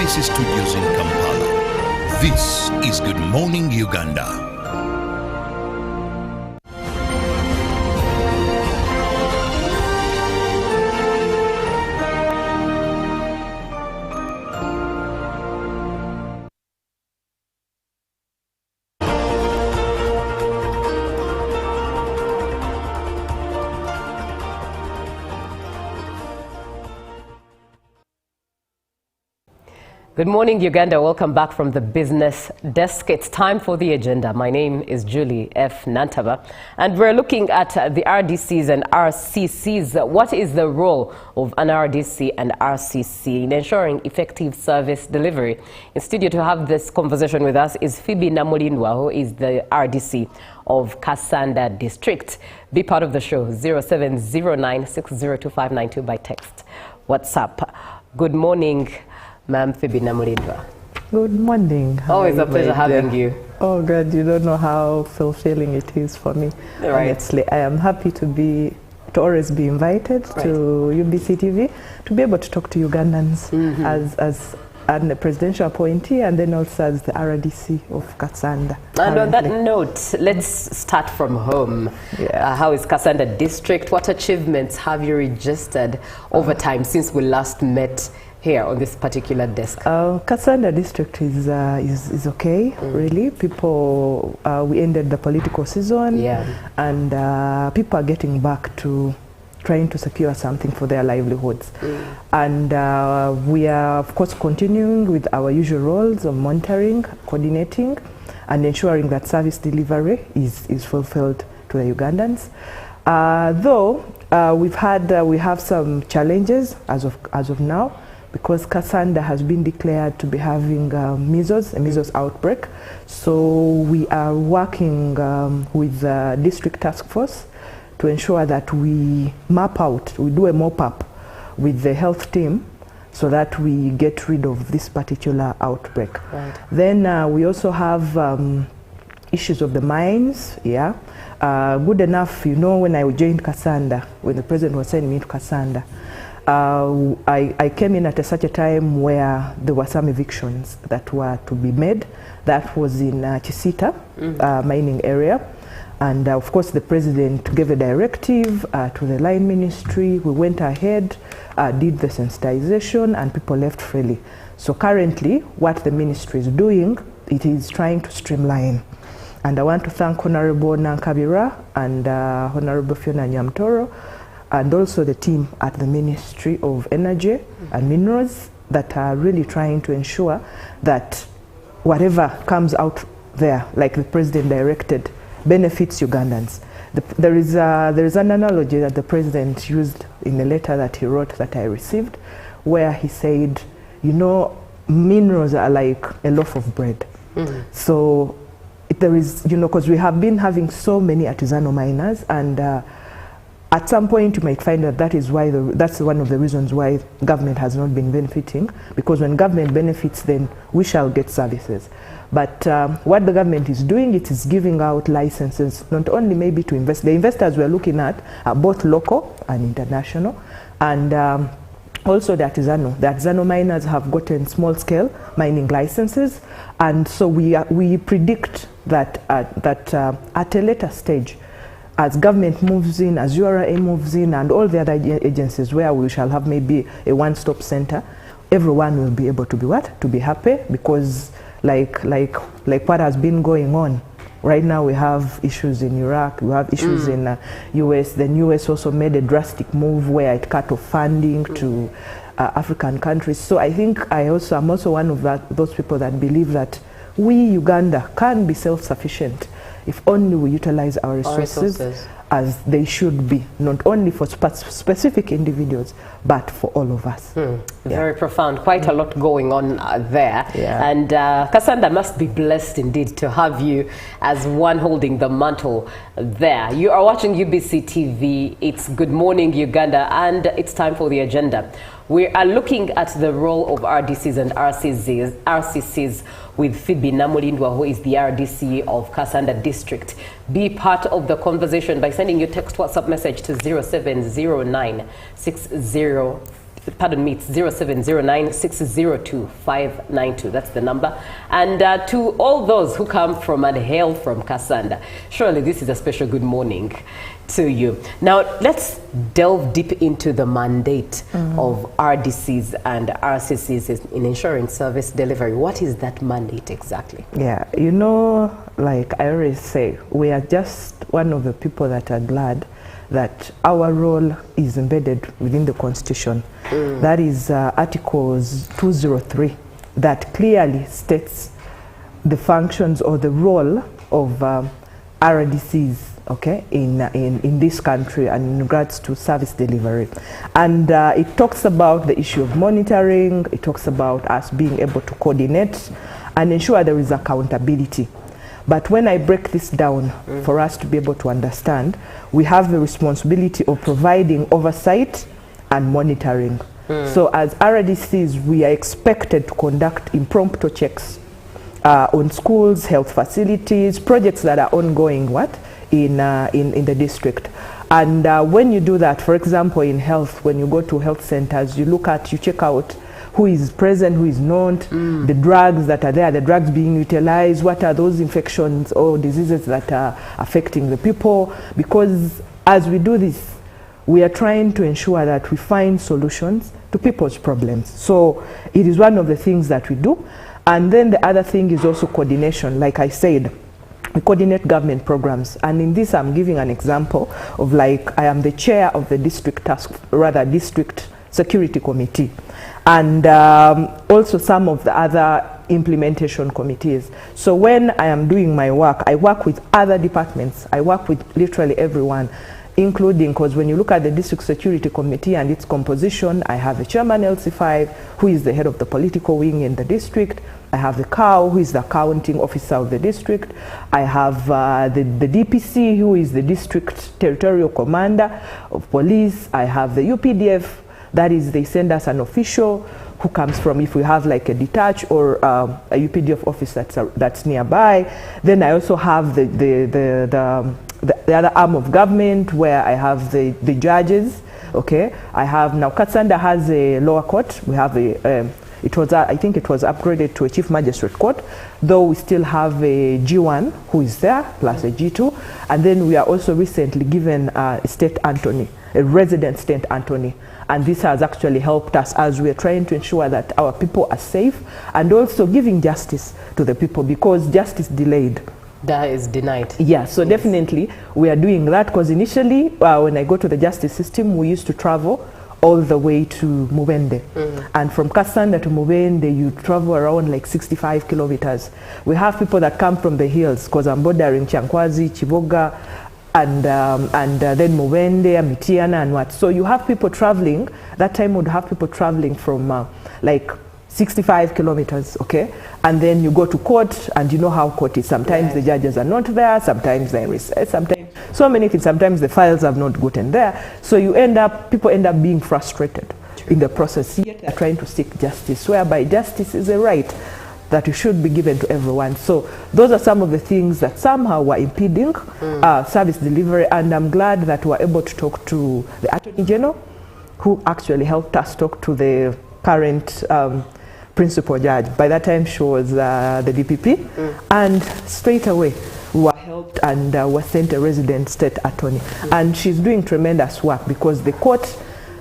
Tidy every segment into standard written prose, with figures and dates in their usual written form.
RDC Studios in Kampala. This is Good Morning Uganda. Good morning, Uganda. Welcome back from the business desk. It's time for the agenda. My name is Julie F. Nantaba, and we're looking at the RDCs and RCCs. What is the role of an RDC and RCC in ensuring effective service delivery? In studio to have this conversation with us is Phoebe Namulindwa, who is the RDC of Kasanda District. Be part of the show, 0709602592 by text. WhatsApp. Good morning, Ma'am Phoebe Namulindwa. Good morning. Always a pleasure having you. Oh God, you don't know how fulfilling it is for me. Right. Honestly, I am happy to always be invited to UBC TV to be able to talk to Ugandans as a presidential appointee and then also as the RDC of Kasanda. And on that note, let's start from home. Yeah. How is Kasanda District? What achievements have you registered over time since we last met here on this particular desk? Kasanda District is okay, really. People, we ended the political season, and people are getting back to trying to secure something for their livelihoods. And we are, of course, continuing with our usual roles of monitoring, coordinating, and ensuring that service delivery is fulfilled to the Ugandans. Though we have some challenges as of now, because Kasanda has been declared to be having a measles outbreak. So we are working with the district task force to ensure that we do a mop-up with the health team so that we get rid of this particular outbreak. Right. Then we also have issues of the mines, good enough, when I joined Kasanda, when the president was sending me to Kasanda, I came in at such a time where there were some evictions that were to be made. That was in Chisita mining area. And of course the president gave a directive to the line ministry. We went ahead, did the sensitization, and people left freely. So currently what the ministry is doing, it is trying to streamline. And I want to thank Honorable Nankabira and Honorable Fiona Nyamtoro, and also the team at the Ministry of Energy and Minerals that are really trying to ensure that whatever comes out there, like the president directed, benefits Ugandans. There is an analogy that the president used in a letter that he wrote that I received, where he said, minerals are like a loaf of bread. So there is, because we have been having so many artisanal miners, and at some point you might find that that's one of the reasons why government has not been benefiting, because when government benefits, then we shall get services. But what the government is doing, it is giving out licenses, not only maybe to invest. The investors we're looking at are both local and international, and also the artisanal. The artisanal miners have gotten small-scale mining licenses, and so we predict that at a later stage, as government moves in, as URA moves in, and all the other agencies where we shall have maybe a one-stop center, everyone will be able to be what? To be happy, because like what has been going on. Right now we have issues in Iraq, we have issues in US. The US also made a drastic move where it cut off funding to African countries. So I think I'm also one of those people that believe that we, Uganda, can be self-sufficient if only we utilize our resources as they should be, not only for specific individuals, but for all of us. Very profound, quite a lot going on there. And Kasanda must be blessed indeed to have you as one holding the mantle there. You are watching UBC TV, it's Good Morning Uganda, and it's time for the agenda. We are looking at the role of RDCs and RCCs with Phoebe Namulindwa, who is the RDC of Kasanda District. Be part of the conversation by sending your text WhatsApp message to 070960 pardon me, it's 0709 602 592. That's the number. And to all those who come from and hail from Kasanda, surely this is a special good morning to you. Now, let's delve deep into the mandate of RDCs and RCCs in ensuring service delivery. What is that mandate exactly? Yeah, you know, like I always say, we are just one of the people that are glad that our role is embedded within the Constitution. That is Articles 203 that clearly states the functions or the role of RDCs, okay, in this country and in regards to service delivery. And it talks about the issue of monitoring, it talks about us being able to coordinate and ensure there is accountability. But when I break this down for us to be able to understand, we have the responsibility of providing oversight and monitoring. So as RDCs, we are expected to conduct impromptu checks on schools, health facilities, projects that are ongoing in the district. And when you do that, for example, in health, when you go to health centers, you check out who is present, who is not, the drugs that are there, the drugs being utilized, what are those infections or diseases that are affecting the people. Because as we do this, we are trying to ensure that we find solutions to people's problems. So it is one of the things that we do. And then the other thing is also coordination. Like I said, we coordinate government programs. And in this, I'm giving an example of, like, I am the chair of the district district security committee. And also some of the other implementation committees. So when I am doing my work, I work with other departments. I work with literally everyone, including, because when you look at the district security committee and its composition, I have the chairman LC5, who is the head of the political wing in the district. I have the COW, who is the accounting officer of the district. I have the DPC, who is the district territorial commander of police. I have the UPDF, that is, they send us an official who comes from, if we have like a detach or a UPDF office that's nearby. Then I also have the other arm of government where I have the judges. Okay, I have now Kasanda has a lower court. We have I think it was upgraded to a chief magistrate court, though we still have a G1 who is there plus a G2, and then we are also recently given a state attorney, a resident state attorney. And this has actually helped us as we are trying to ensure that our people are safe and also giving justice to the people, because justice delayed. That is denied. Yeah, so yes, definitely we are doing that, because initially when I go to the justice system, we used to travel all the way to Mubende. And from Kasanda to Mubende, you travel around like 65 kilometers. We have people that come from the hills, because I'm bordering Chankwazi, Chiboga, and then Mubende, Mitiana, and what. So you have people traveling, that time would have people traveling from like 65 kilometers, okay? And then you go to court, and you know how court is. Sometimes the judges are not there, sometimes they're in recess, sometimes so many things, sometimes the files have not gotten there. So people end up being frustrated in the process, yet they're trying to seek justice, whereby justice is a right that it should be given to everyone. So those are some of the things that somehow were impeding service delivery, and I'm glad that we're able to talk to the Attorney General, who actually helped us talk to the current principal judge. By that time she was the DPP, and straight away we were helped and were sent a resident state attorney. And she's doing tremendous work, because the court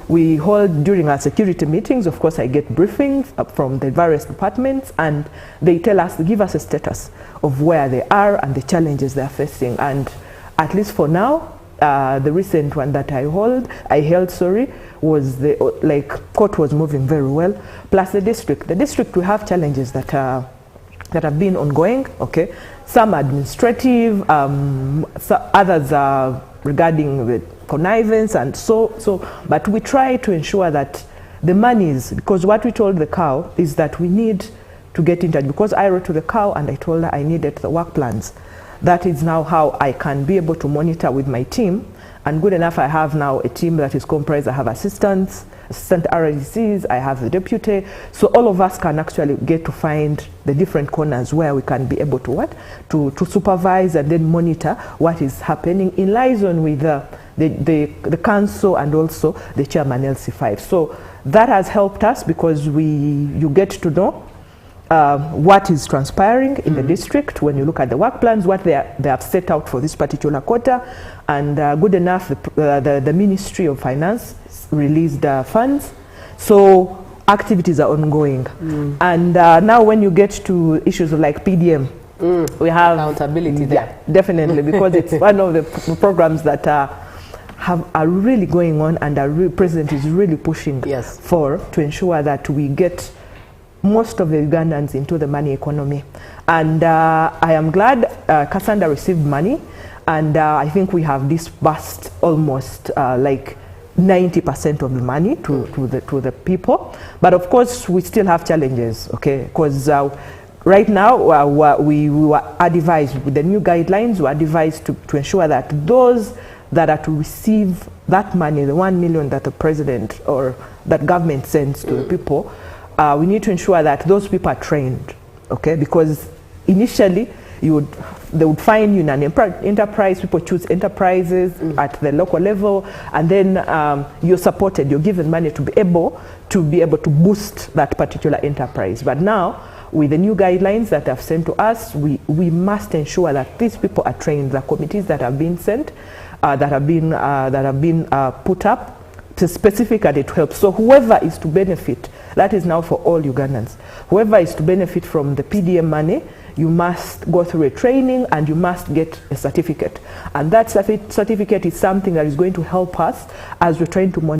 we hold during our security meetings, of course I get briefings from the various departments, and they tell us, they give us a status of where they are and the challenges they're facing. And at least for now, the recent one that I held, was court was moving very well. Plus the district we have challenges that have been ongoing. Okay, some administrative, others are regarding the connivance, and so. But we try to ensure that the monies, because what we told the COW is that we need to get in touch, because I wrote to the COW and I told her I needed the work plans. That is now how I can be able to monitor with my team. And good enough, I have now a team that is comprised. I have assistant RDCs, I have the deputy. So all of us can actually get to find the different corners where we can be able to supervise and then monitor what is happening in liaison with the council and also the chairman LC5. So That has helped us because you get to know what is transpiring in the district when you look at the work plans, what they have set out for this particular quarter, and good enough, the Ministry of Finance released funds. So activities are ongoing. And now when you get to issues like PDM, we have accountability there. Yeah, definitely, because it's one of the programs that are really going on, and the president is really pushing to ensure that we get most of the Ugandans into the money economy. And I am glad Kasanda received money, and I think we have disbursed almost like 90% of the money to the people. But of course, we still have challenges, okay? Because right now, we were advised with the new guidelines, we were advised to ensure that those that are to receive that money, the 1 million that the president or that government sends to the people, we need to ensure that those people are trained, okay? Because initially, they would find you in an enterprise, people choose enterprises at the local level, and then you're supported, you're given money to be able to boost that particular enterprise. But now, with the new guidelines that have sent to us, we must ensure that these people are trained, the committees that have been sent, that have been put up, specifically to help. So whoever is to benefit, that is now for all Ugandans, whoever is to benefit from the PDM money, you must go through a training and you must get a certificate. And that certificate is something that is going to help us as we're trying to monitor